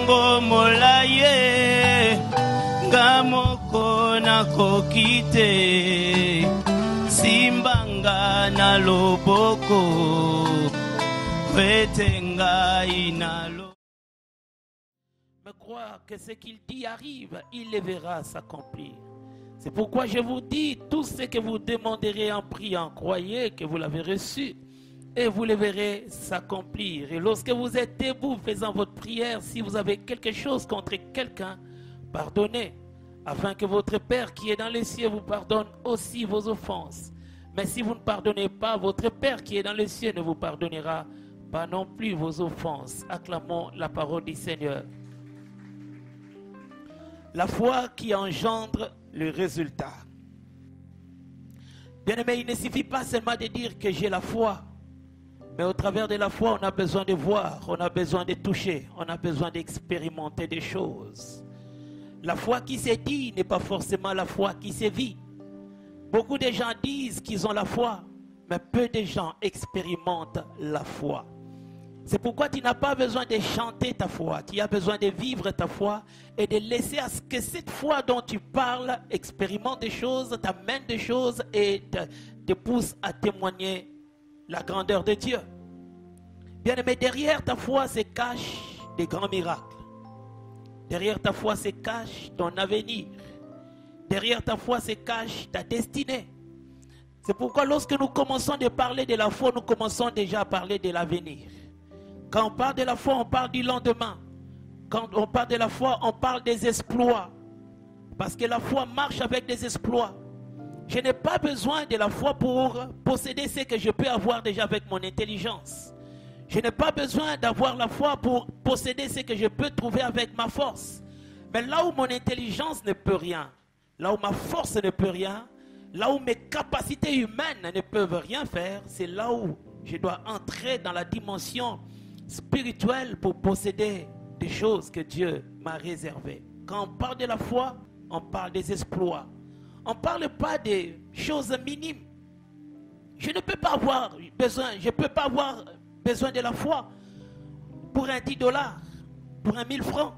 Molongo molaye ngamoko nakokite simbanga na loboko wetenga inalo. Mais croire que ce qu'il dit arrive, il le verra s'accomplir. C'est pourquoi je vous dis, tout ce que vous demanderez en priant, croyez que vous l'avez reçu et vous le verrez s'accomplir. Et lorsque vous êtes debout faisant votre prière, si vous avez quelque chose contre quelqu'un, pardonnez, afin que votre Père qui est dans les cieux vous pardonne aussi vos offenses. Mais si vous ne pardonnez pas, votre Père qui est dans les cieux ne vous pardonnera pas non plus vos offenses. Acclamons la parole du Seigneur. La foi qui engendre le résultat. Bien-aimé, il ne suffit pas seulement de dire que j'ai la foi, mais au travers de la foi, on a besoin de voir, on a besoin de toucher, on a besoin d'expérimenter des choses. La foi qui se dit n'est pas forcément la foi qui se vit. Beaucoup de gens disent qu'ils ont la foi, mais peu de gens expérimentent la foi. C'est pourquoi tu n'as pas besoin de chanter ta foi, tu as besoin de vivre ta foi et de laisser à ce que cette foi dont tu parles expérimente des choses, t'amène des choses et te pousse à témoigner la grandeur de Dieu. Bien aimé, derrière ta foi se cachent des grands miracles. Derrière ta foi se cache ton avenir. Derrière ta foi se cache ta destinée. C'est pourquoi lorsque nous commençons de parler de la foi, nous commençons déjà à parler de l'avenir. Quand on parle de la foi, on parle du lendemain. Quand on parle de la foi, on parle des exploits. Parce que la foi marche avec des exploits. Je n'ai pas besoin de la foi pour posséder ce que je peux avoir déjà avec mon intelligence. Je n'ai pas besoin d'avoir la foi pour posséder ce que je peux trouver avec ma force. Mais là où mon intelligence ne peut rien, là où ma force ne peut rien, là où mes capacités humaines ne peuvent rien faire, c'est là où je dois entrer dans la dimension spirituelle pour posséder des choses que Dieu m'a réservées. Quand on parle de la foi, on parle des exploits. On ne parle pas des choses minimes. Je ne peux pas avoir besoin, de la foi pour un 10$, pour un 1000 francs.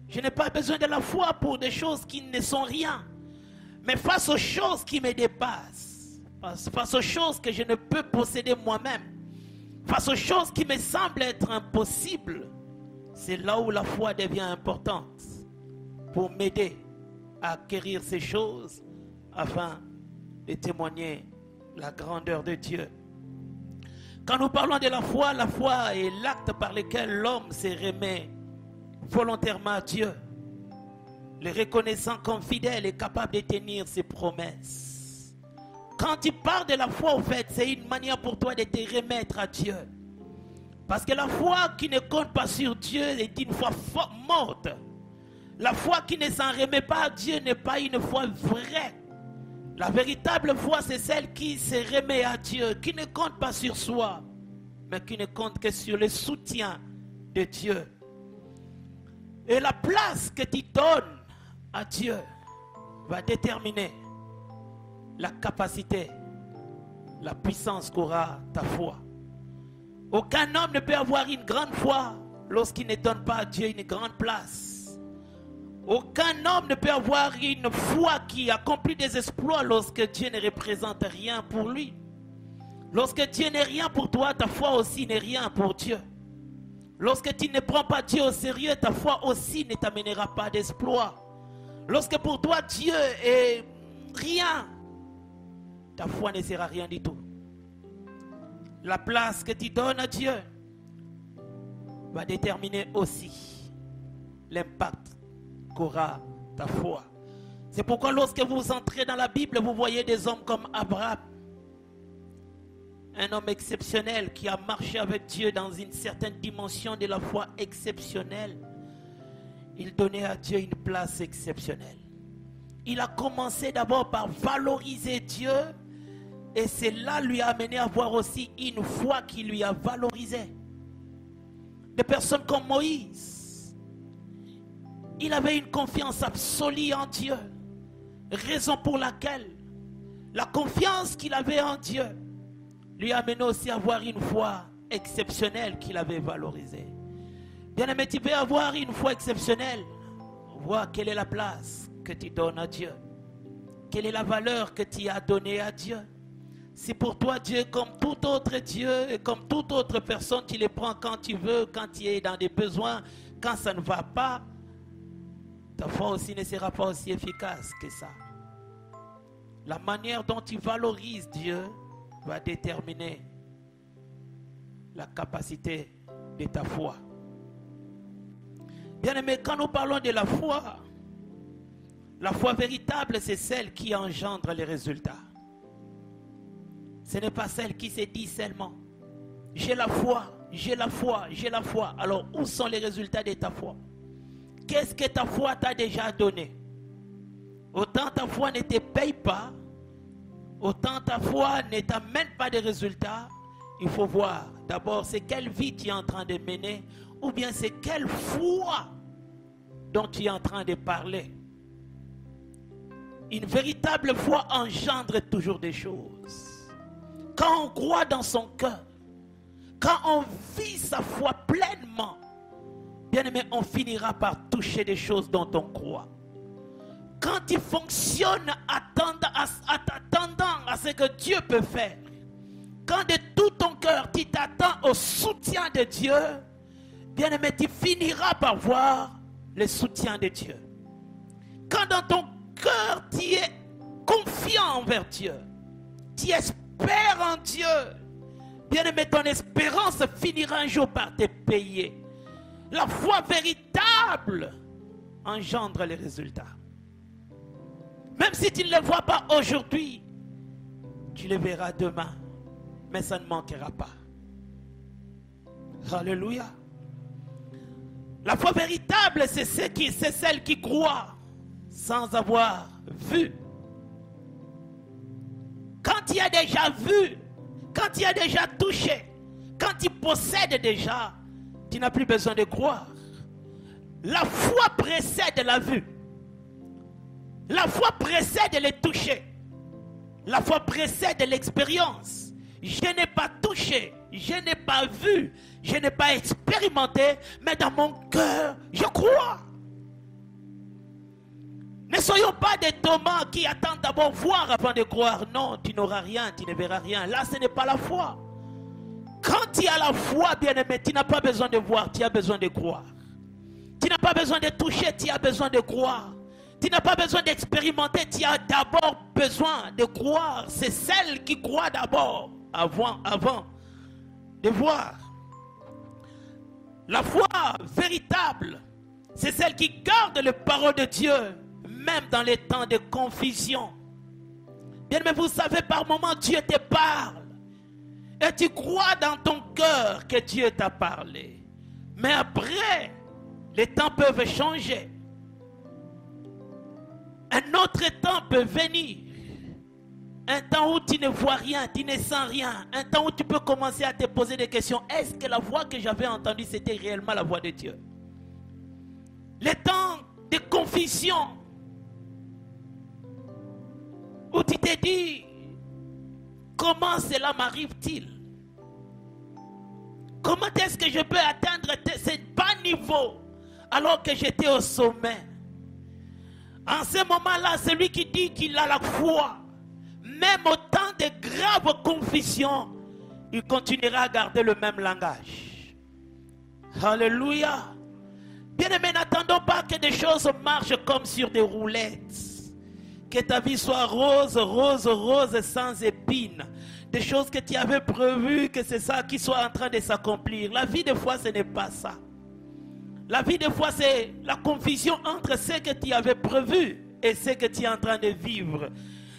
Je n'ai pas besoin de la foi pour des choses qui ne sont rien. Mais face aux choses qui me dépassent, face aux choses que je ne peux posséder moi-même, face aux choses qui me semblent être impossibles, c'est là où la foi devient importante pour m'aider à acquérir ces choses afin de témoigner la grandeur de Dieu. Quand nous parlons de la foi est l'acte par lequel l'homme se remet volontairement à Dieu, le reconnaissant comme fidèle et capable de tenir ses promesses. Quand tu parles de la foi, au fait, c'est une manière pour toi de te remettre à Dieu. Parce que la foi qui ne compte pas sur Dieu est une foi morte. La foi qui ne s'en remet pas à Dieu n'est pas une foi vraie. La véritable foi, c'est celle qui se remet à Dieu, qui ne compte pas sur soi, mais qui ne compte que sur le soutien de Dieu. Et la place que tu donnes à Dieu va déterminer la capacité, la puissance qu'aura ta foi. Aucun homme ne peut avoir une grande foi lorsqu'il ne donne pas à Dieu une grande place. Aucun homme ne peut avoir une foi qui accomplit des exploits lorsque Dieu ne représente rien pour lui. Lorsque Dieu n'est rien pour toi, ta foi aussi n'est rien pour Dieu. Lorsque tu ne prends pas Dieu au sérieux, ta foi aussi ne t'amènera pas d'exploit. Lorsque pour toi Dieu est rien, ta foi ne sera rien du tout. La place que tu donnes à Dieu va déterminer aussi l'impact qu'aura ta foi. C'est pourquoi lorsque vous entrez dans la Bible, vous voyez des hommes comme Abraham, un homme exceptionnel qui a marché avec Dieu dans une certaine dimension de la foi exceptionnelle. Il donnait à Dieu une place exceptionnelle. Il a commencé d'abord par valoriser Dieu et cela lui a amené à avoir aussi une foi qui lui a valorisé. Des personnes comme Moïse, il avait une confiance absolue en Dieu, raison pour laquelle la confiance qu'il avait en Dieu lui a amené aussi à avoir une foi exceptionnelle qu'il avait valorisée. Bien-aimé, tu peux avoir une foi exceptionnelle. Vois quelle est la place que tu donnes à Dieu. Quelle est la valeur que tu as donnée à Dieu. Si pour toi Dieu, comme tout autre Dieu et comme toute autre personne, tu les prends quand tu veux, quand tu es dans des besoins, quand ça ne va pas, ta foi aussi ne sera pas aussi efficace que ça. La manière dont tu valorises Dieu va déterminer la capacité de ta foi. Bien-aimé, quand nous parlons de la foi véritable, c'est celle qui engendre les résultats. Ce n'est pas celle qui se dit seulement. J'ai la foi, j'ai la foi, j'ai la foi. Alors, où sont les résultats de ta foi? Qu'est-ce que ta foi t'a déjà donné? Autant ta foi ne te paye pas, autant ta foi ne t'amène pas de résultats. Il faut voir d'abord c'est quelle vie tu es en train de mener, ou bien c'est quelle foi dont tu es en train de parler. Une véritable foi engendre toujours des choses. Quand on croit dans son cœur, quand on vit sa foi pleinement, bien aimé, on finira par toucher des choses dont on croit. Quand tu fonctionnes attendant à ce que Dieu peut faire, quand de tout ton cœur tu t'attends au soutien de Dieu, bien aimé, tu finiras par voir le soutien de Dieu. Quand dans ton cœur tu es confiant envers Dieu, tu espères en Dieu, bien aimé, ton espérance finira un jour par te payer. La foi véritable engendre les résultats. Même si tu ne le vois pas aujourd'hui, tu le verras demain, mais ça ne manquera pas. Alléluia. La foi véritable, c'est celle qui croit sans avoir vu. Quand tu as déjà vu, quand tu as déjà touché, quand tu possèdes déjà, tu n'as plus besoin de croire. La foi précède la vue. La foi précède le toucher. La foi précède l'expérience. Je n'ai pas touché, je n'ai pas vu, je n'ai pas expérimenté, mais dans mon cœur, je crois. Ne soyons pas des Thomas qui attendent d'abord voir avant de croire. Non, tu n'auras rien, tu ne verras rien. Là, ce n'est pas la foi. Quand tu as la foi, bien-aimé, tu n'as pas besoin de voir, tu as besoin de croire. Tu n'as pas besoin de toucher, tu as besoin de croire. Tu n'as pas besoin d'expérimenter, tu as d'abord besoin de croire. C'est celle qui croit d'abord, avant de voir. La foi véritable, c'est celle qui garde les paroles de Dieu, même dans les temps de confusion. Bien, mais vous savez, par moments, Dieu te parle. Et tu crois dans ton cœur que Dieu t'a parlé. Mais après, les temps peuvent changer. Un autre temps peut venir. Un temps où tu ne vois rien, tu ne sens rien. Un temps où tu peux commencer à te poser des questions. Est-ce que la voix que j'avais entendue, c'était réellement la voix de Dieu? Les temps de confusion, où tu te dis, comment cela m'arrive-t-il? Comment est-ce que je peux atteindre ce bas niveau alors que j'étais au sommet? En ce moment-là, celui qui dit qu'il a la foi, même au temps de graves confusions, il continuera à garder le même langage. Alléluia. Bien-aimé, n'attendons pas que des choses marchent comme sur des roulettes. Que ta vie soit rose, rose, rose, sans épines. Des choses que tu avais prévues, que c'est ça qui soit en train de s'accomplir. La vie, des fois, ce n'est pas ça. La vie, des fois, c'est la confusion entre ce que tu avais prévu et ce que tu es en train de vivre.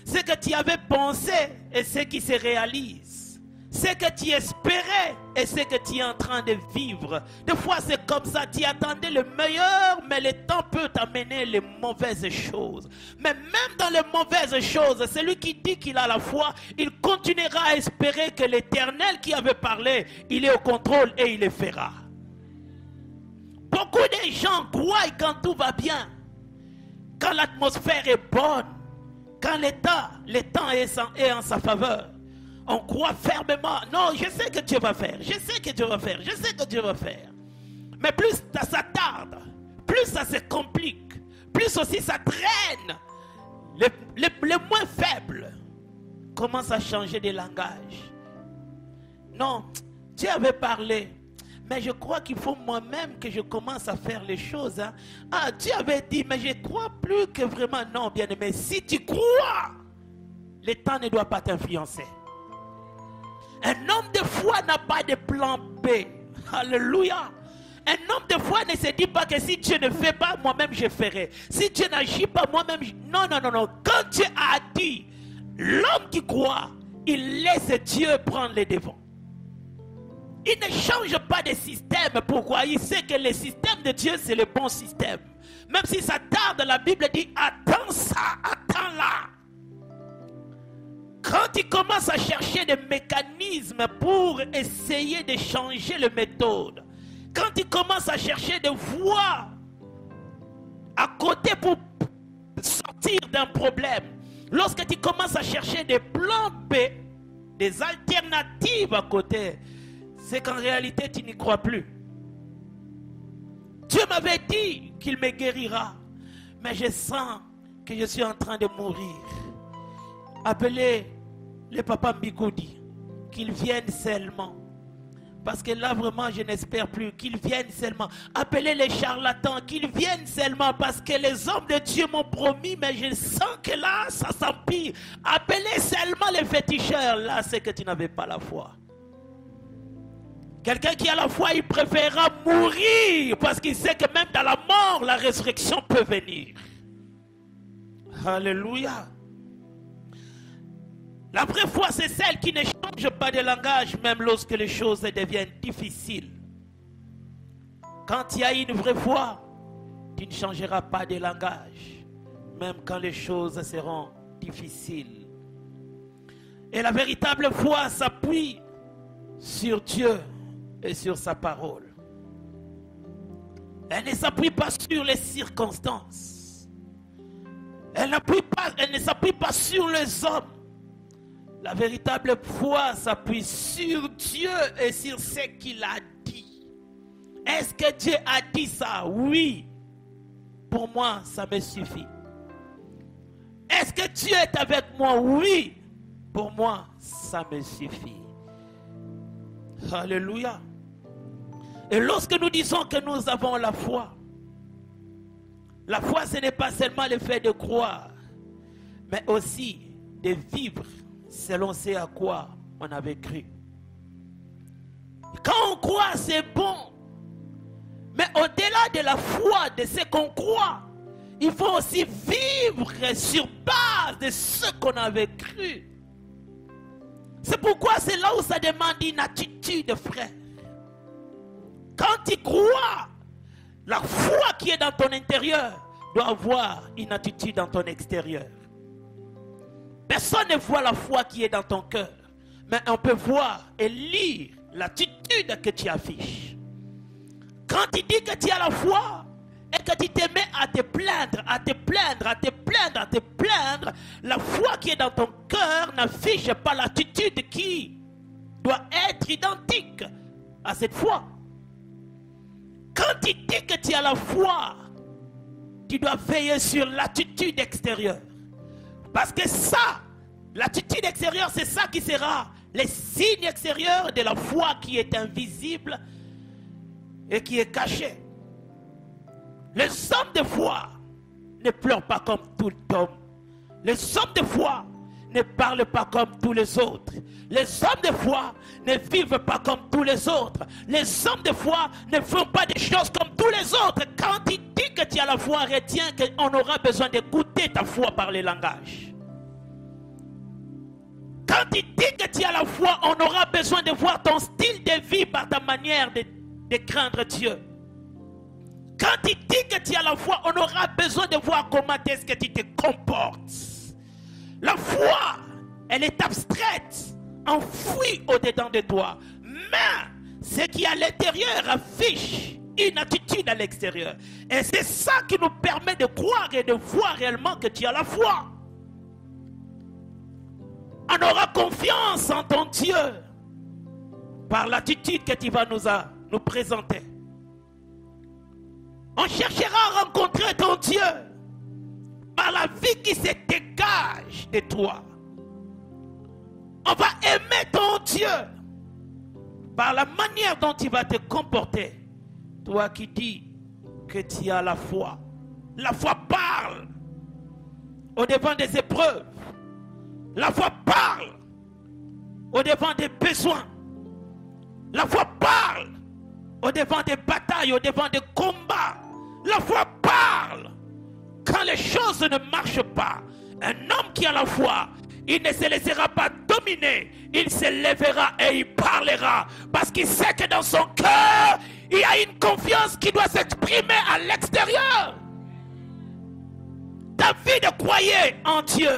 Ce que tu avais pensé et ce qui se réalise. Ce que tu espérais et ce que tu es en train de vivre. Des fois, c'est comme ça. Tu attendais le meilleur, mais le temps peut t'amener les mauvaises choses. Mais même dans les mauvaises choses, celui qui dit qu'il a la foi, il continuera à espérer que l'Éternel qui avait parlé, il est au contrôle et il le fera. Beaucoup de gens croient quand tout va bien, quand l'atmosphère est bonne, quand le temps est en sa faveur. On croit fermement, non, je sais que Dieu va faire, je sais que Dieu va faire, je sais que Dieu va faire. Mais plus ça tarde, plus ça se complique, plus aussi ça traîne. Les moins faibles commencent à changer de langage. Non, Dieu avait parlé, mais je crois qu'il faut moi-même que je commence à faire les choses. Hein. Ah, Dieu avait dit, mais je crois plus que vraiment. Non, bien-aimé, si tu crois, le temps ne doit pas t'influencer. Un homme de foi n'a pas de plan B. Alléluia. Un homme de foi ne se dit pas que si Dieu ne fait pas, moi-même je ferai. Si Dieu n'agit pas, moi-même je... Non, non, non, non. Quand Dieu a dit, l'homme qui croit, il laisse Dieu prendre les devants. Il ne change pas de système. Pourquoi? Il sait que le système de Dieu, c'est le bon système. Même si ça tarde, la Bible dit, attends ça, attends-là. Quand il commence à chercher des mécanismes pour essayer de changer les méthodes, quand il commence à chercher des voies à côté pour sortir d'un problème, lorsque tu commences à chercher des plans B, des alternatives à côté, c'est qu'en réalité tu n'y crois plus. Dieu m'avait dit qu'il me guérira, mais je sens que je suis en train de mourir. Appelez le papa Mbikoudi, qu'il vienne seulement. Parce que là, vraiment, je n'espère plus qu'ils viennent seulement. Appelez les charlatans, qu'ils viennent seulement. Parce que les hommes de Dieu m'ont promis, mais je sens que là, ça s'empire. Appelez seulement les féticheurs. Là, c'est que tu n'avais pas la foi. Quelqu'un qui a la foi, il préférera mourir. Parce qu'il sait que même dans la mort, la résurrection peut venir. Alléluia. La vraie foi, c'est celle qui ne change pas de langage, même lorsque les choses deviennent difficiles. Quand il y a une vraie foi, tu ne changeras pas de langage, même quand les choses seront difficiles. Et la véritable foi s'appuie sur Dieu et sur sa parole. Elle ne s'appuie pas sur les circonstances. Elle ne s'appuie pas sur les hommes. La véritable foi s'appuie sur Dieu et sur ce qu'il a dit. Est-ce que Dieu a dit ça? Oui. Pour moi, ça me suffit. Est-ce que Dieu est avec moi? Oui. Pour moi, ça me suffit. Alléluia. Et lorsque nous disons que nous avons la foi, ce n'est pas seulement le fait de croire, mais aussi de vivre selon ce à quoi on avait cru. Quand on croit, c'est bon. Mais au-delà de la foi, de ce qu'on croit, il faut aussi vivre sur base de ce qu'on avait cru. C'est pourquoi c'est là où ça demande une attitude, frère. Quand tu crois, la foi qui est dans ton intérieur doit avoir une attitude dans ton extérieur. Personne ne voit la foi qui est dans ton cœur, mais on peut voir et lire l'attitude que tu affiches. Quand tu dis que tu as la foi et que tu te mets à te plaindre, la foi qui est dans ton cœur n'affiche pas l'attitude qui doit être identique à cette foi. Quand tu dis que tu as la foi, tu dois veiller sur l'attitude extérieure. Parce que ça, l'attitude extérieure, c'est ça qui sera les signes extérieurs de la foi qui est invisible et qui est cachée. Les hommes de foi ne pleurent pas comme tout homme. Les hommes de foi ne parlent pas comme tous les autres. Les hommes de foi ne vivent pas comme tous les autres. Les hommes de foi ne font pas des choses comme tous les autres. Quand il dit que tu as la foi, retiens qu'on aura besoin d'écouter ta foi par les langages. Quand il dit que tu as la foi, on aura besoin de voir ton style de vie par ta manière de craindre Dieu. Quand il dit que tu as la foi, on aura besoin de voir comment est-ce que tu te comportes. La foi, elle est abstraite, enfouie au-dedans de toi. Mais ce qui est à l'intérieur affiche une attitude à l'extérieur. Et c'est ça qui nous permet de croire et de voir réellement que tu as la foi. On aura confiance en ton Dieu par l'attitude que tu vas nous présenter. On cherchera à rencontrer ton Dieu par la vie qui se dégage de toi. On va aimer ton Dieu par la manière dont tu vas te comporter. Toi qui dis que tu as la foi. La foi parle au-devant des épreuves. La foi parle au-devant des besoins. La foi parle au-devant des batailles, au-devant des combats. La foi parle quand les choses ne marchent pas. Un homme qui a la foi, il ne se laissera pas dominer. Il se lèvera et il parlera. Parce qu'il sait que dans son cœur, il y a une confiance qui doit s'exprimer à l'extérieur. David croyait en Dieu.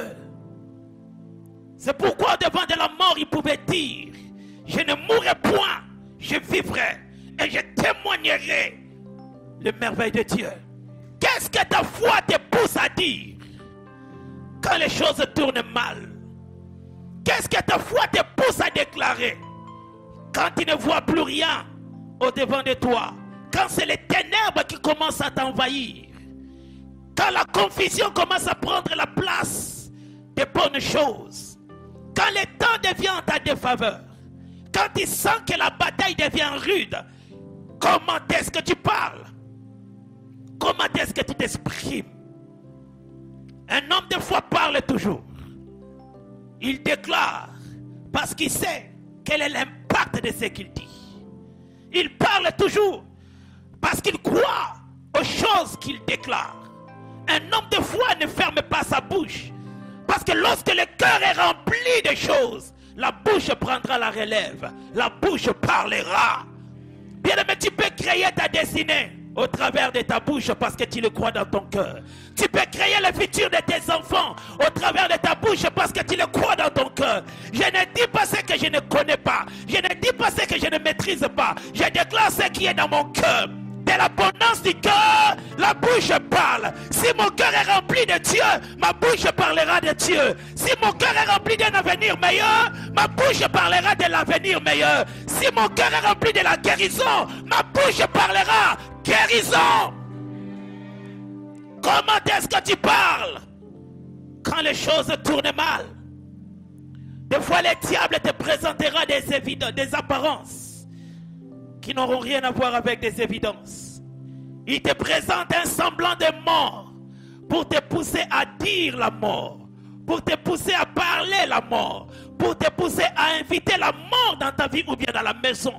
C'est pourquoi devant de la mort, il pouvait dire, je ne mourrai point, je vivrai et je témoignerai les merveilles de Dieu. Qu'est-ce que ta foi te pousse à dire quand les choses tournent mal? Qu'est-ce que ta foi te pousse à déclarer quand tu ne vois plus rien au-devant de toi? Quand c'est les ténèbres qui commencent à t'envahir? Quand la confusion commence à prendre la place des bonnes choses? Quand le temps devient en ta défaveur? Quand tu sens que la bataille devient rude? Comment est-ce que tu parles? Comment est-ce que tu t'exprimes? Un homme de foi parle toujours. Il déclare parce qu'il sait quel est l'impact de ce qu'il dit. Il parle toujours parce qu'il croit aux choses qu'il déclare. Un homme de foi ne ferme pas sa bouche. Parce que lorsque le cœur est rempli de choses, la bouche prendra la relève. La bouche parlera. Bien-aimé, tu peux créer ta destinée au travers de ta bouche parce que tu le crois dans ton cœur. Tu peux créer le futur de tes enfants au travers de ta bouche parce que tu le crois dans ton cœur. Je ne dis pas ce que je ne connais pas. Je ne dis pas ce que je ne maîtrise pas. Je déclare ce qui est dans mon cœur. De l'abondance du cœur, la bouche parle. Si mon cœur est rempli de Dieu, ma bouche parlera de Dieu. Si mon cœur est rempli d'un avenir meilleur, ma bouche parlera de l'avenir meilleur. Si mon cœur est rempli de la guérison, ma bouche parlera guérison. Comment est-ce que tu parles quand les choses tournent mal? Des fois, le diable te présentera des apparences qui n'auront rien à voir avec des évidences. Il te présente un semblant de mort pour te pousser à dire la mort, pour te pousser à parler la mort, pour te pousser à inviter la mort dans ta vie ou bien dans la maison.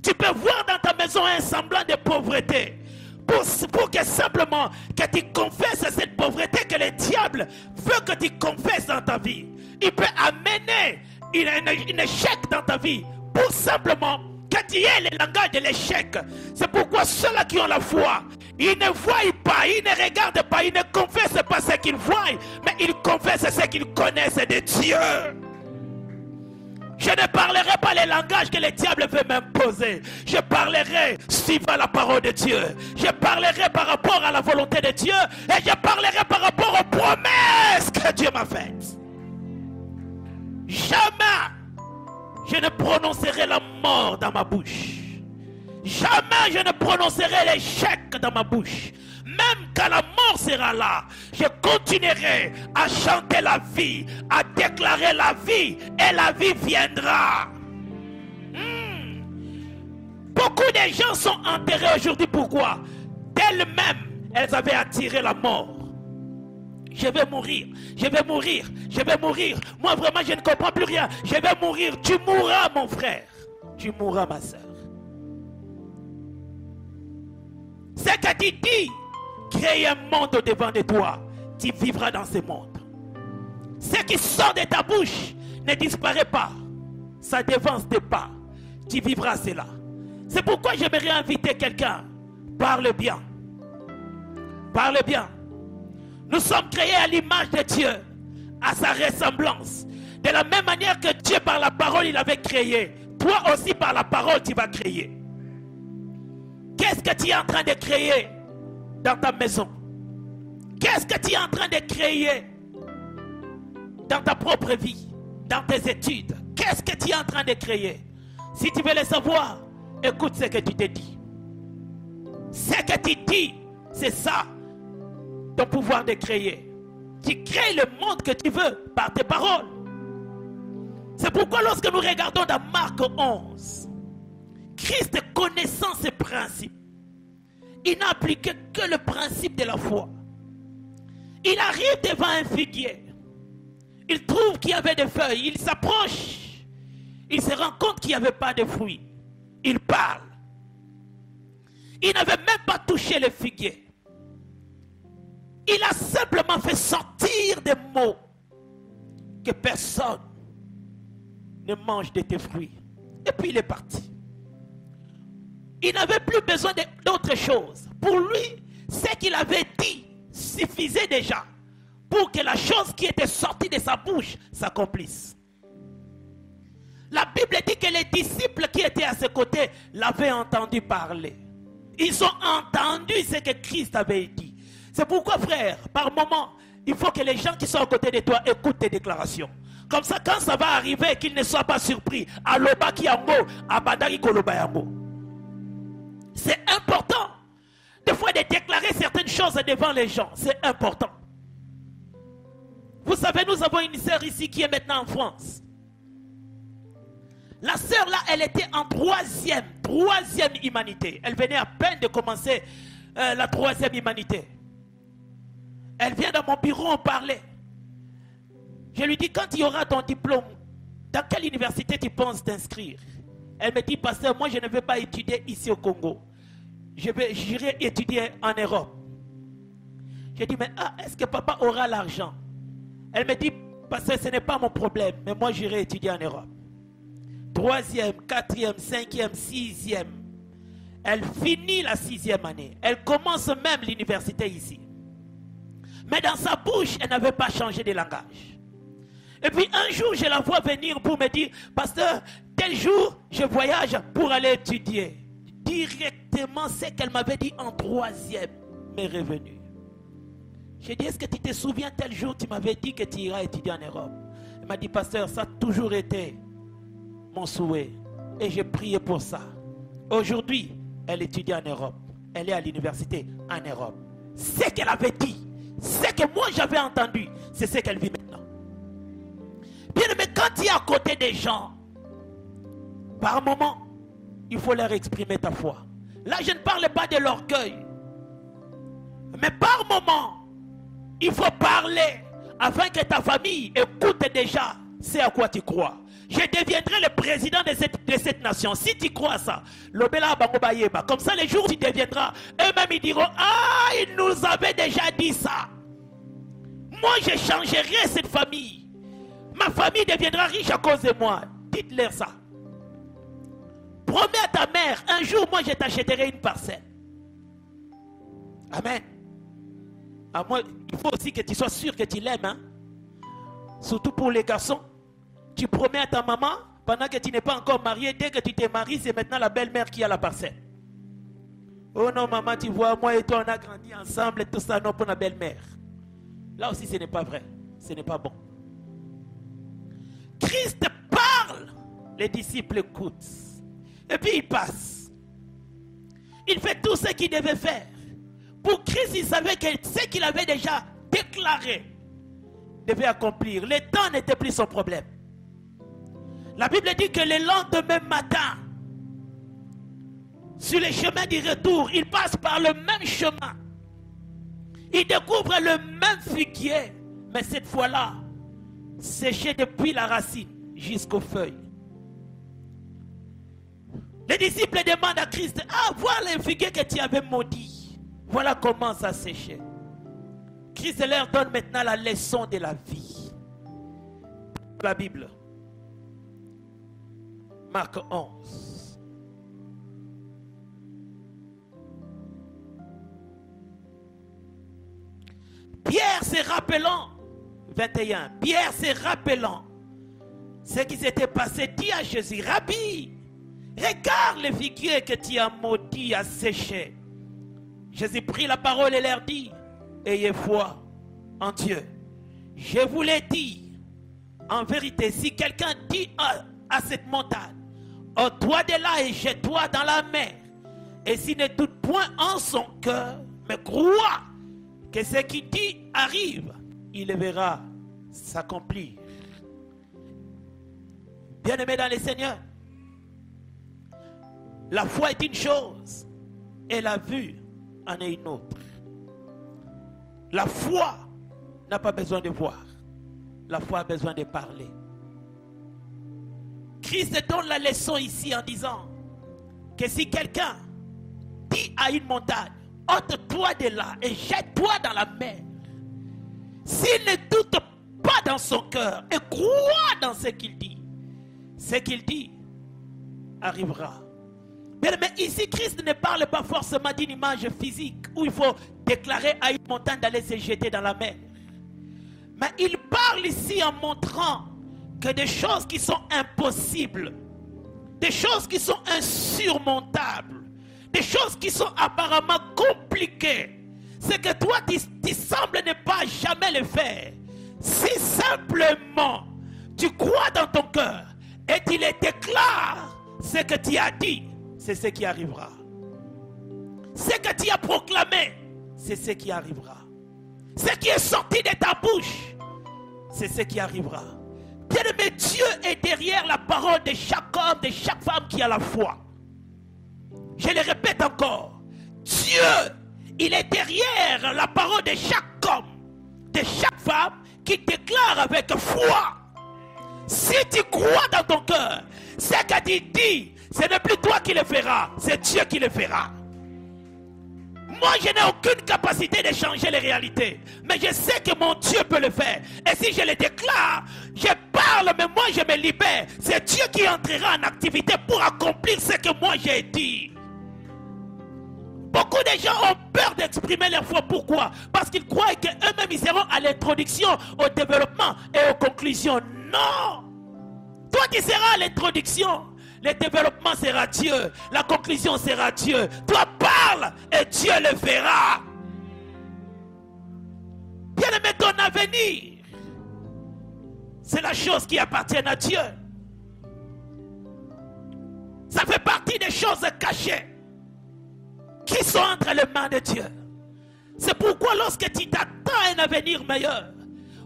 Tu peux voir dans ta maison un semblant de pauvreté pour que simplement que tu confesses cette pauvreté que le diable veut que tu confesses dans ta vie. Il peut amener un échec dans ta vie pour simplement que tu aies le langage de l'échec. C'est pourquoi ceux-là qui ont la foi, ils ne voient pas, ils ne regardent pas, ils ne confessent pas ce qu'ils voient, mais ils confessent ce qu'ils connaissent de Dieu. Je ne parlerai pas les langages que le diable veut m'imposer. Je parlerai suivant la parole de Dieu. Je parlerai par rapport à la volonté de Dieu et je parlerai par rapport aux promesses que Dieu m'a faites. Jamais je ne prononcerai la mort dans ma bouche. Jamais je ne prononcerai l'échec dans ma bouche. Même quand la mort sera là, je continuerai à chanter la vie, à déclarer la vie, et la vie viendra. Beaucoup de gens sont enterrés aujourd'hui. Pourquoi? D'elles-mêmes, elles avaient attiré la mort. Je vais mourir, je vais mourir, je vais mourir. Moi vraiment je ne comprends plus rien. Je vais mourir. Tu mourras mon frère. Tu mourras ma soeur. Ce que tu dis, crée un monde au-devant de toi. Tu vivras dans ce monde. Ce qui sort de ta bouche ne disparaît pas. Ça devance tes pas. Tu vivras cela. C'est pourquoi j'aimerais inviter quelqu'un. Parle bien. Parle bien. Nous sommes créés à l'image de Dieu, à sa ressemblance. De la même manière que Dieu par la parole il avait créé, toi aussi par la parole tu vas créer. Qu'est-ce que tu es en train de créer dans ta maison? Qu'est-ce que tu es en train de créer dans ta propre vie, dans tes études? Qu'est-ce que tu es en train de créer? Si tu veux le savoir, écoute ce que tu te dis. Ce que tu dis, c'est ça, ton pouvoir de créer. Tu crées le monde que tu veux par tes paroles. C'est pourquoi lorsque nous regardons dans Marc 11, Christ connaissant ces principes, il n'a appliqué que le principe de la foi. Il arrive devant un figuier. Il trouve qu'il y avait des feuilles. Il s'approche. Il se rend compte qu'il n'y avait pas de fruits. Il parle. Il n'avait même pas touché le figuier. Il a simplement fait sortir des mots que personne ne mange de tes fruits. Et puis il est parti. Il n'avait plus besoin d'autre chose. Pour lui, ce qu'il avait dit suffisait déjà pour que la chose qui était sortie de sa bouche s'accomplisse. La Bible dit que les disciples qui étaient à ses côtés l'avaient entendu parler. Ils ont entendu ce que Christ avait dit. C'est pourquoi, frère, par moment, il faut que les gens qui sont à côté de toi écoutent tes déclarations. Comme ça, quand ça va arriver, qu'ils ne soient pas surpris. Aloba ki yango, abadaki koloba yango. C'est important. Des fois, de déclarer certaines choses devant les gens. C'est important. Vous savez, nous avons une sœur ici qui est maintenant en France. La sœur là, elle était en troisième humanité. Elle venait à peine de commencer la troisième humanité. Elle vient dans mon bureau, on parlait. Je lui dis, quand il y aura ton diplôme, dans quelle université tu penses t'inscrire? Elle me dit, pasteur, moi je ne vais pas étudier ici au Congo. J'irai étudier en Europe. Je dis, mais est-ce que papa aura l'argent? Elle me dit, pasteur, ce n'est pas mon problème, mais moi j'irai étudier en Europe. 3e, 4e, 5e, 6e. Elle finit la 6e année. Elle commence même l'université ici. Mais dans sa bouche, elle n'avait pas changé de langage. Et puis un jour, je la vois venir pour me dire, pasteur, tel jour, je voyage pour aller étudier. Directement, ce qu'elle m'avait dit en 3e m'est revenu. J'ai dit, est-ce que tu te souviens, tel jour, tu m'avais dit que tu iras étudier en Europe? Elle m'a dit, pasteur, ça a toujours été mon souhait. Et j'ai prié pour ça. Aujourd'hui, elle étudie en Europe. Elle est à l'université en Europe. Ce qu'elle avait dit, ce que moi j'avais entendu, c'est ce qu'elle vit maintenant. Bien, mais quand tu es à côté des gens, par moment, il faut leur exprimer ta foi. Là, je ne parle pas de l'orgueil. Mais par moment, il faut parler afin que ta famille écoute déjà ce à quoi tu crois. Je deviendrai le président de cette nation. Si tu crois à ça, comme ça, les jours où tu deviendras, eux-mêmes ils diront, ah, ils nous avaient déjà dit ça. Moi, je changerai cette famille. Ma famille deviendra riche à cause de moi. Dites-leur ça. Promets à ta mère, un jour, moi, je t'achèterai une parcelle. Amen. À moi, il faut aussi que tu sois sûr que tu l'aimes. Hein? Surtout pour les garçons. Tu promets à ta maman, pendant que tu n'es pas encore marié, dès que tu t'es marié, c'est maintenant la belle-mère qui a la parcelle. Oh non, maman, tu vois, moi et toi, on a grandi ensemble et tout ça, non, pour la belle-mère. Là aussi, ce n'est pas vrai. Ce n'est pas bon. Christ parle, les disciples écoutent. Et puis il passe. Il fait tout ce qu'il devait faire. Pour Christ, il savait que ce qu'il avait déjà déclaré devait accomplir. Le temps n'était plus son problème. La Bible dit que le lendemain matin, sur le chemin du retour, il passe par le même chemin. Il découvre le même figuier, mais cette fois-là, séché depuis la racine jusqu'aux feuilles. Les disciples demandent à Christ, ah, voilà le figuier que tu avais maudit. Voilà comment ça séchait. Christ leur donne maintenant la leçon de la vie. La Bible. Marc 11. Pierre se rappelant, 21, Pierre se rappelant ce qui s'était passé, dit à Jésus, Rabbi, regarde le figuier que tu as maudit à sécher. Jésus prit la parole et leur dit, ayez foi en Dieu. Je vous l'ai dit, en vérité, si quelqu'un dit à cette montagne, ôte-toi de là et jette-toi dans la mer, Et s'il ne doute point en son cœur, mais croit que ce qu'il dit arrive, il le verra s'accomplir. Bien-aimés dans le Seigneur, la foi est une chose et la vue en est une autre. La foi n'a pas besoin de voir. La foi a besoin de parler. Christ donne la leçon ici en disant que si quelqu'un dit à une montagne, ôte-toi de là et jette-toi dans la mer, s'il ne doute pas dans son cœur et croit dans ce qu'il dit arrivera. Mais ici, Christ ne parle pas forcément d'une image physique où il faut déclarer à une montagne d'aller se jeter dans la mer. Mais il parle ici en montrant que des choses qui sont impossibles, des choses qui sont insurmontables, des choses qui sont apparemment compliquées, c'est que toi, tu sembles ne pas jamais le faire. Si simplement tu crois dans ton cœur et tu le déclares, ce que tu as dit, c'est ce qui arrivera. Ce que tu as proclamé, c'est ce qui arrivera. Ce qui est sorti de ta bouche, c'est ce qui arrivera. Bien-aimé, Dieu est derrière la parole de chaque homme, de chaque femme qui a la foi. Je le répète encore. Dieu, il est derrière la parole de chaque homme, de chaque femme qui déclare avec foi. Si tu crois dans ton cœur, ce que tu dis, ce n'est plus toi qui le feras, c'est Dieu qui le fera. Moi, je n'ai aucune capacité de changer les réalités. Mais je sais que mon Dieu peut le faire. Et si je le déclare, je parle, mais moi je me libère. C'est Dieu qui entrera en activité pour accomplir ce que moi j'ai dit. Beaucoup de gens ont peur d'exprimer leur foi. Pourquoi? Parce qu'ils croient qu'eux-mêmes ils seront à l'introduction, au développement et aux conclusions. Non! Toi tu seras à l'introduction. Le développement sera Dieu. La conclusion sera Dieu. Toi parle et Dieu le fera. Bien-aimé, ton avenir, c'est la chose qui appartient à Dieu. Ça fait partie des choses cachées qui sont entre les mains de Dieu. C'est pourquoi lorsque tu t'attends à un avenir meilleur,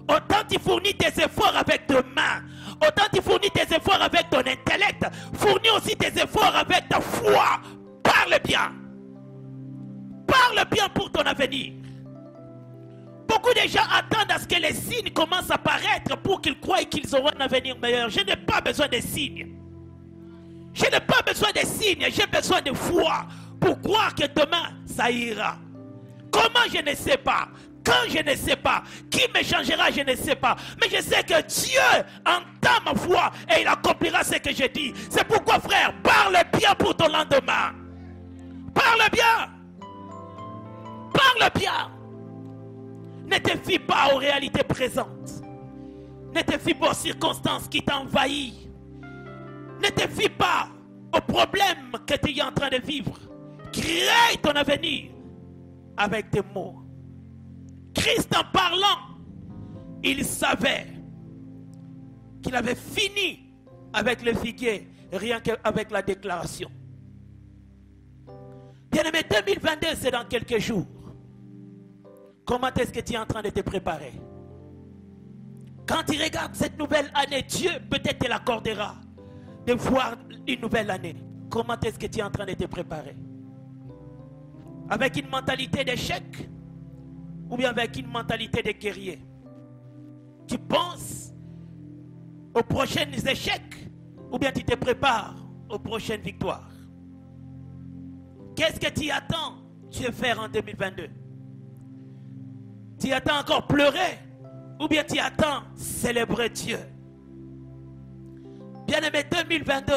autant tu fournis tes efforts avec tes mains, autant tu fournis tes efforts avec ton intellect, fournis aussi tes efforts avec ta foi. Parle bien. Parle bien pour ton avenir. Beaucoup de gens attendent à ce que les signes commencent à apparaître pour qu'ils croient qu'ils auront un avenir meilleur. Je n'ai pas besoin de signes. Je n'ai pas besoin de signes, j'ai besoin de foi pour croire que demain ça ira. Comment, je ne sais pas. Quand, je ne sais pas. Qui me changera, je ne sais pas. Mais je sais que Dieu entend ma foi et il accomplira ce que je dis. C'est pourquoi, frère, parle bien pour ton lendemain. Parle bien. Parle bien. Ne te fie pas aux réalités présentes. Ne te fie pas aux circonstances qui t'envahissent. Ne te fie pas aux problèmes que tu es en train de vivre. Crée ton avenir avec tes mots. Christ, en parlant, il savait qu'il avait fini avec le figuier, rien qu'avec la déclaration. Bien-aimé, 2022, c'est dans quelques jours. Comment est-ce que tu es en train de te préparer? Quand tu regardes cette nouvelle année, Dieu peut-être te l'accordera de voir une nouvelle année. Comment est-ce que tu es en train de te préparer? Avec une mentalité d'échec ou bien avec une mentalité de guerrier? Tu penses aux prochains échecs ou bien tu te prépares aux prochaines victoires? Qu'est-ce que tu attends Dieu faire en 2022? Tu attends encore pleurer ou bien tu attends célébrer Dieu? Bien-aimé, 2022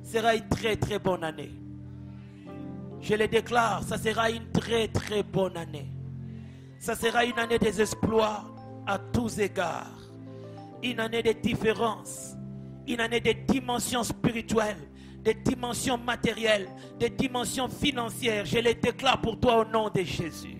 sera une très très bonne année. Je le déclare, ça sera une très très bonne année. Ça sera une année des exploits à tous égards. Une année de différence. Une année de dimensions spirituelles, de dimensions matérielles, de dimensions financières. Je le déclare pour toi au nom de Jésus.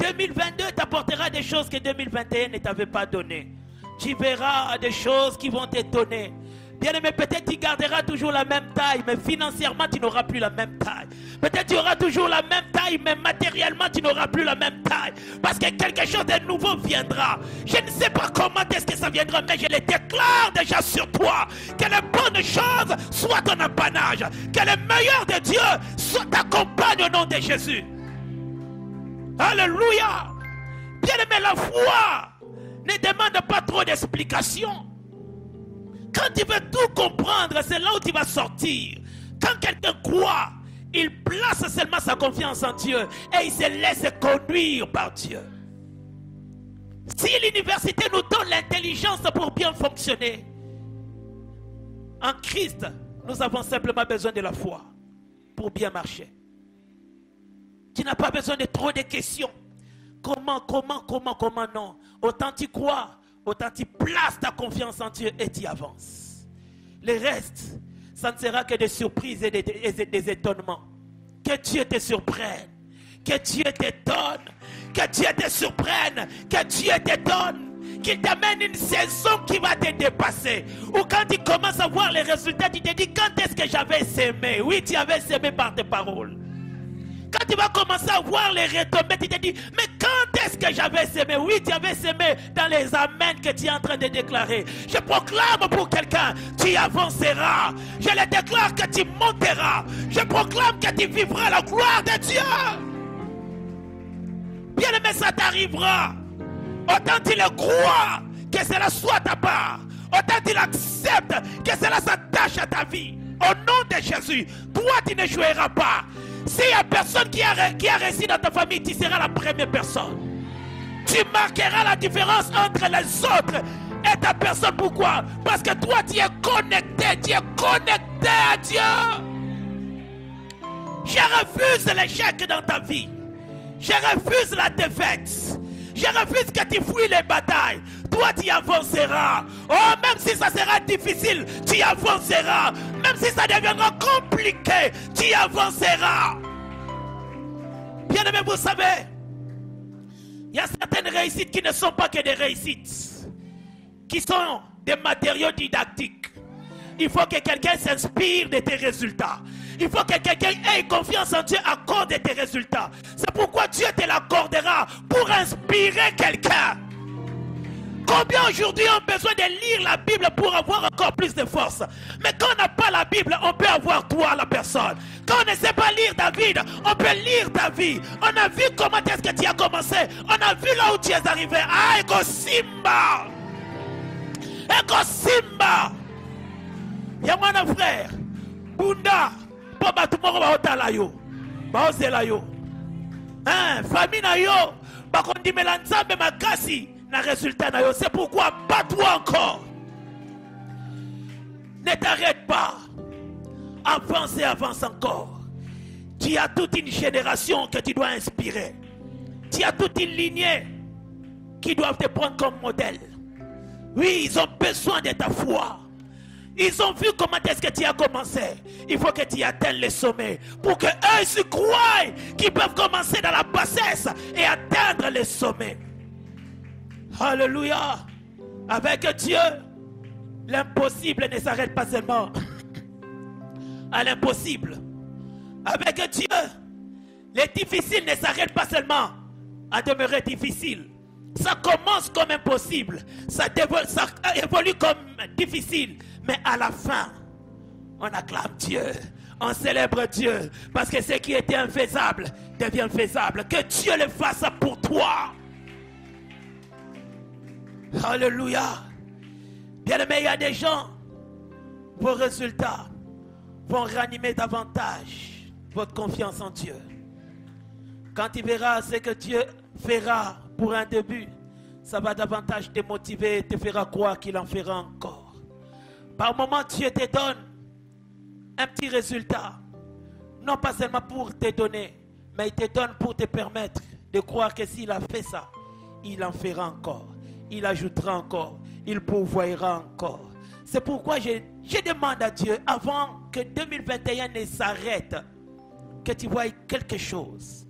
2022 t'apportera des choses que 2021 ne t'avait pas donné. Tu verras des choses qui vont t'étonner. Bien-aimé, peut-être tu garderas toujours la même taille, mais financièrement, tu n'auras plus la même taille. Peut-être tu auras toujours la même taille, mais matériellement, tu n'auras plus la même taille. Parce que quelque chose de nouveau viendra. Je ne sais pas comment est-ce que ça viendra, mais je le déclare déjà sur toi. Que les bonnes choses soient ton apanage. Que le meilleur de Dieu t'accompagne au nom de Jésus. Alléluia. Bien-aimé, la foi ne demande pas trop d'explications. Quand tu veux tout comprendre, c'est là où tu vas sortir. Quand quelqu'un croit, il place seulement sa confiance en Dieu et il se laisse conduire par Dieu. Si l'université nous donne l'intelligence pour bien fonctionner, en Christ, nous avons simplement besoin de la foi pour bien marcher. Tu n'as pas besoin de trop de questions. Comment, non. Autant tu crois, autant tu places ta confiance en Dieu et tu avances. Le reste, ça ne sera que des surprises et des étonnements. Que Dieu te surprenne, que Dieu t'étonne, que Dieu te surprenne, que Dieu t'étonne, qu'il t'amène une saison qui va te dépasser. Ou quand tu commences à voir les résultats, tu te dis, quand est-ce que j'avais sémé? Oui, tu avais sémé par tes paroles. Quand tu vas commencer à voir les retombées, tu te dis, mais quand est-ce que j'avais sémé? Oui, tu avais sémé dans les amens que tu es en train de déclarer. Je proclame pour quelqu'un, tu avanceras. Je le déclare que tu monteras. Je proclame que tu vivras la gloire de Dieu. Bien aimé, ça t'arrivera. Autant tu le crois, que cela soit ta part. Autant tu l'acceptes, que cela s'attache à ta vie. Au nom de Jésus, toi tu ne joueras pas. S'il n'y a personne qui a réussi dans ta famille, tu seras la première personne. Tu marqueras la différence entre les autres et ta personne. Pourquoi? Parce que toi, tu es connecté à Dieu. Je refuse l'échec dans ta vie. Je refuse la défaite. Je refuse que tu fuis les batailles. Toi, tu avanceras. Oh, même si ça sera difficile, tu avanceras. Même si ça deviendra compliqué, tu avanceras. Bien aimé, vous savez, il y a certaines réussites qui ne sont pas que des réussites, qui sont des matériaux didactiques. Il faut que quelqu'un s'inspire de tes résultats. Il faut que quelqu'un ait confiance en Dieu à cause de tes résultats. C'est pourquoi Dieu te l'accordera pour inspirer quelqu'un. Combien aujourd'hui ont besoin de lire la Bible pour avoir encore plus de force? Mais quand on n'a pas la Bible, on peut avoir toi, la personne. Quand on ne sait pas lire David, on peut lire ta vie. On a vu comment est-ce que tu as commencé. On a vu là où tu es arrivé. Ah, Ego Simba. Ego Simba. Ya mwana frère. Bunda. Papa tumoko ba otala yo. Ba ozela yo. Famille na yo. Ba kondimela nzambe makasi. C'est pourquoi bats-toi encore. Ne t'arrête pas. Avance et avance encore. Tu as toute une génération que tu dois inspirer. Tu as toute une lignée qui doivent te prendre comme modèle. Oui, ils ont besoin de ta foi. Ils ont vu comment est-ce que tu as commencé. Il faut que tu atteignes le sommet pour que eux se croient qu'ils peuvent commencer dans la bassesse et atteindre le sommet. Alléluia. Avec Dieu, l'impossible ne s'arrête pas seulement à l'impossible. Avec Dieu, les difficiles ne s'arrêtent pas seulement à demeurer difficiles. Ça commence comme impossible, ça évolue comme difficile, mais à la fin, on acclame Dieu, on célèbre Dieu, parce que ce qui était infaisable devient faisable. Que Dieu le fasse pour toi. Alléluia. Bien aimé, il y a des gens, vos résultats vont ranimer davantage votre confiance en Dieu. Quand tu verras ce que Dieu fera pour un début, ça va davantage te motiver et te fera croire qu'il en fera encore. Par moment, Dieu te donne un petit résultat, non pas seulement pour te donner, mais il te donne pour te permettre de croire que s'il a fait ça, il en fera encore. Il ajoutera encore, il pourvoira encore. C'est pourquoi je demande à Dieu, avant que 2021 ne s'arrête, que tu voies quelque chose,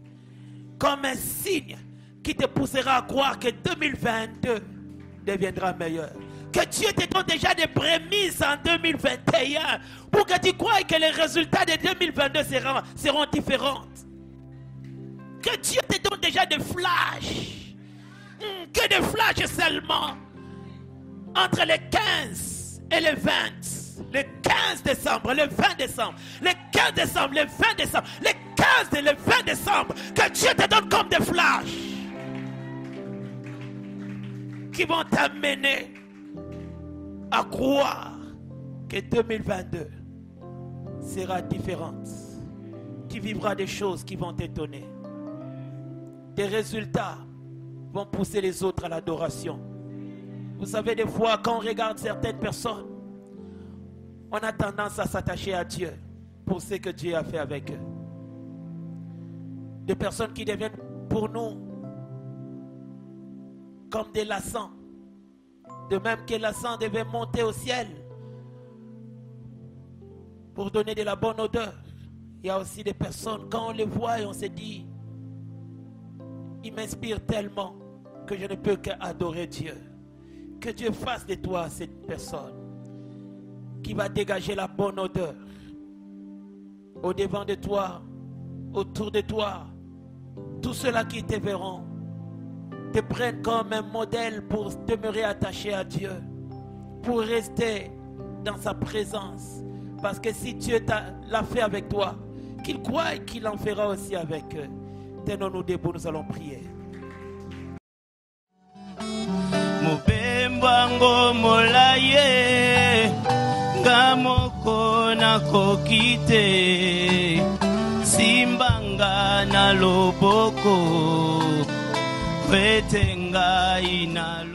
comme un signe qui te poussera à croire que 2022 deviendra meilleur. que Dieu te donne déjà des prémices en 2021 pour que tu croies que les résultats de 2022 seront différents. Que Dieu te donne déjà des flashs. Que des flashs seulement. Entre les 15 et les 20. Le 15 décembre, le 20 décembre, le 15 décembre, le 20 décembre, le 15 et le 20 décembre. Que Dieu te donne comme des flashs. Qui vont t'amener à croire que 2022 sera différente. Tu vivras des choses qui vont t'étonner. Des résultats vont pousser les autres à l'adoration. Vous savez, des fois, quand on regarde certaines personnes, on a tendance à s'attacher à Dieu pour ce que Dieu a fait avec eux. Des personnes qui deviennent pour nous comme des lassans. De même que l'encens devait monter au ciel pour donner de la bonne odeur. Il y a aussi des personnes, quand on les voit et on se dit, ils m'inspirent tellement que je ne peux qu'adorer Dieu. Que Dieu fasse de toi cette personne qui va dégager la bonne odeur au devant de toi, autour de toi. Tous ceux-là qui te verront te prennent comme un modèle pour demeurer attaché à Dieu, pour rester dans sa présence. Parce que si Dieu l'a fait avec toi, qu'il croie qu'il en fera aussi avec eux. Tenons-nous debout, nous allons prier. Mupembango molaye ngamoko na kokite simbanga na loboko wetenga inalo